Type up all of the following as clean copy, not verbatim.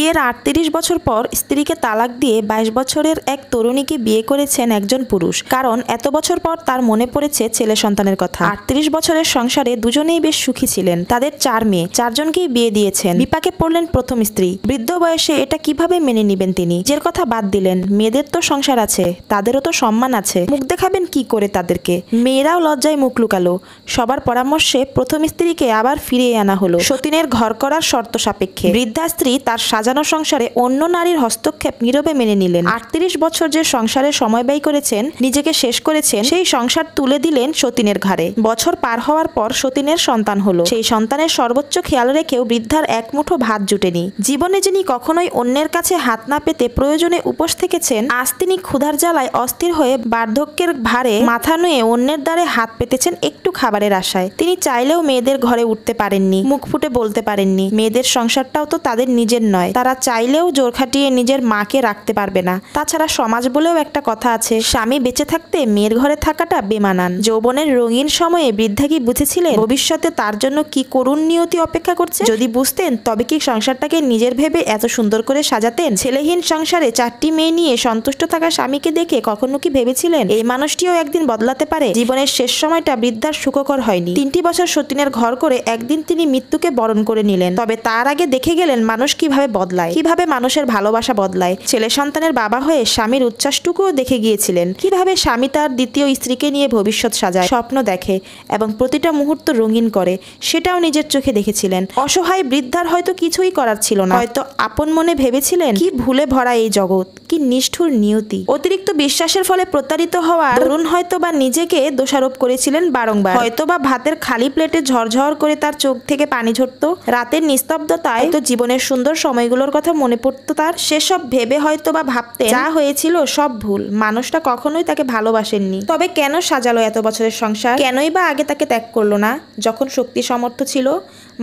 বিয়ের ৩৮ বছর পর স্ত্রীকে তালাক দিয়ে ২২ বছরের এক তরুণীকে বিয়ে করেছেন একজন পুরুষ। কারণ এত বছর পর তার মনে পড়েছে ছেলে সন্তানের কথা। ৩৮ বছরের সংসারে দুজনেই বেশ সুখী ছিলেন। তাদের ৪ মেয়ে, ৪ জনকেই বিয়ে দিয়েছেন। বিপাকে পড়লেন প্রথম স্ত্রী। বৃদ্ধ বয়সে এটা কিভাবে মেনে নিবেন তিনি? নিজের কথা বাদ দিলেন, মেয়েদের তো সংসার আছে, তাদেরও তো সম্মান আছে, মুখ দেখাবেন কি করে তাদেরকে? মেয়েরাও লজ্জায় মুখ লুকালো। সবার পরামর্শে প্রথম স্ত্রীকে আবার ফিরিয়ে আনা হলো সতীনের ঘর করার শর্ত সাপেক্ষে। বৃদ্ধা স্ত্রী তার সাজানো সংসারে অন্য নারীর হস্তক্ষেপ নীরবে মেনে নিলেন। ৩৮ বছর যে সংসারে সময় ব্যয় করেছেন, নিজেকে শেষ করেছেন, সেই সংসার তুলে দিলেন সতীনের ঘাড়ে। বছর পার হওয়ার পর সতীনের সন্তান হলো। সেই সন্তানের সর্বোচ্চ খেয়াল রেখেও বৃদ্ধার এক মুঠো ভাত জুটেনি। জীবনে যিনি কখনোই অন্যের কাছে হাত না পেতে প্রয়োজনে উপোস থেকেছেন, আজ তিনি ক্ষুধার জ্বালায় অস্থির হয়ে বার্ধক্যের ভারে মাথা নুয়ে অন্যের দ্বারে হাত পেতেছেন একটু খাবারের আশায়। তিনি চাইলেও মেয়েদের ঘরে উঠতে পারেননি, মুখ ফুটে বলতে পারেননি। মেয়েদের সংসারটাও তো তাদের নিজের নয়। তারা চাইলেও জোর খাটিয়ে নিজের মাকে রাখতে পারবে না। তাছাড়া সমাজ বলেও একটা কথা আছে, স্বামী বেঁচে থাকতে মেয়ের ঘরে থাকাটা বেমানান। যৌবনের রঙিন সময়ে বৃদ্ধা কি বুঝেছিলেন ভবিষ্যতে তার জন্য কি করুণ নিয়তি অপেক্ষা করছে? যদি বুঝতেন তবে কি সংসারটাকে নিজের ভেবে এত সুন্দর করে সাজাতেন? ছেলেহীন সংসারে ৪টি মেয়ে নিয়ে সন্তুষ্ট থাকা স্বামীকে দেখে কখনো কি ভেবেছিলেন এই মানুষটিও একদিন বদলাতে পারে? জীবনের শেষ সময়টা বৃদ্ধার সুখকর হয়নি। ৩টি বছর সতীনের ঘর করে একদিন তিনি মৃত্যুকে বরণ করে নিলেন। তবে তার আগে দেখে গেলেন মানুষ কিভাবে বদলায়, কিভাবে মানুষের ভালোবাসা বদলায়। ছেলে সন্তানের বাবা হয়ে স্বামীর উচ্ছ্বাসটুকুও দেখে গিয়েছিলেন। কিভাবে স্বামী তার দ্বিতীয় স্ত্রীকে নিয়ে ভবিষ্যৎ সাজায়, স্বপ্ন দেখে এবং প্রতিটা মুহূর্ত রঙিন করে, সেটাও নিজের চোখে দেখেছিলেন। অসহায় বৃদ্ধার হয়তো কিছুই করার ছিল না। হয়তো আপন মনে ভেবেছিলেন, কি ভুলে ভরা এই জগৎ, কি নিষ্ঠুর নিয়তি। অতিরিক্ত বিশ্বাসের ফলে প্রতারিত হওয়ার দরুন হয়তো বা নিজেকে দোষারোপ করেছিলেন বারংবার। হয়তো বা ভাতের খালি প্লেটে ঝরঝর করে তার চোখ থেকে পানি ঝরতো। রাতের নিস্তব্ধতায় তো জীবনের সুন্দর সময়গুলোর কথা মনে পড়তো তার। সেসব ভেবে হয়তো বা ভাবতেন, যা হয়েছিল সব ভুল, মানুষটা কখনোই তাকে ভালোবাসেননি। তবে কেন সাজালো এত বছরের সংসার? কেনই বা আগে তাকে ত্যাগ করলো না, যখন শক্তি সামর্থ্য ছিল,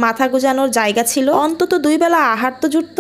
মাথা গুজানোর জায়গা ছিল, অন্তত 2 বেলা আহার তো জুটত?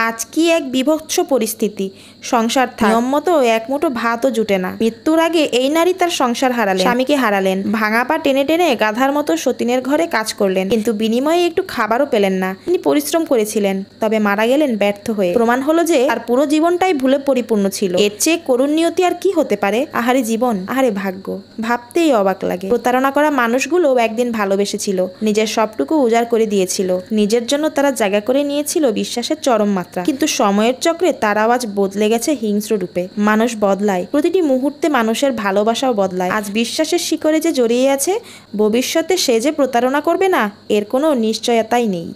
আজ কি এক বিভৎস পরিস্থিতি, সংসার নিয়ম মতো এক মুঠো ভাতও জুটে না। মৃত্যুর আগে এই নারী তার সংসার হারালেন, স্বামীকে হারালেন, ভাঙা পা টেনে টেনে গাধার মতো সতীনের ঘরে কাজ করলেন, কিন্তু বিনিময়ে একটু খাবারও পেলেন না। তিনি পরিশ্রম করেছিলেন, তবে মারা গেলেন ব্যর্থ হয়ে। প্রমাণ হলো যে তার পুরো জীবনটাই ভুলে পরিপূর্ণ ছিল। এর চেয়ে করুণ নিয়তি আর কি হতে পারে? আহারে জীবন, আহারে ভাগ্য, ভাবতেই অবাক লাগে। প্রতারণা করা মানুষগুলো একদিন ভালোবেসেছিল, নিজের সবটুকু উজাড় করে দিয়েছিল, নিজের জন্য তারা জায়গা করে নিয়েছিল বিশ্বাসের চরম মাত্রা। কিন্তু সময়ের চক্রে তার আওয়াজ বদলে গেছে হিংস্র রূপে। মানুষ বদলায়, প্রতিটি মুহূর্তে মানুষের ভালোবাসাও বদলায়। আজ বিশ্বাসের শিকড়ে যে জড়িয়ে আছে, ভবিষ্যতে সে যে প্রতারণা করবে না, এর কোনো নিশ্চয়তাই নেই।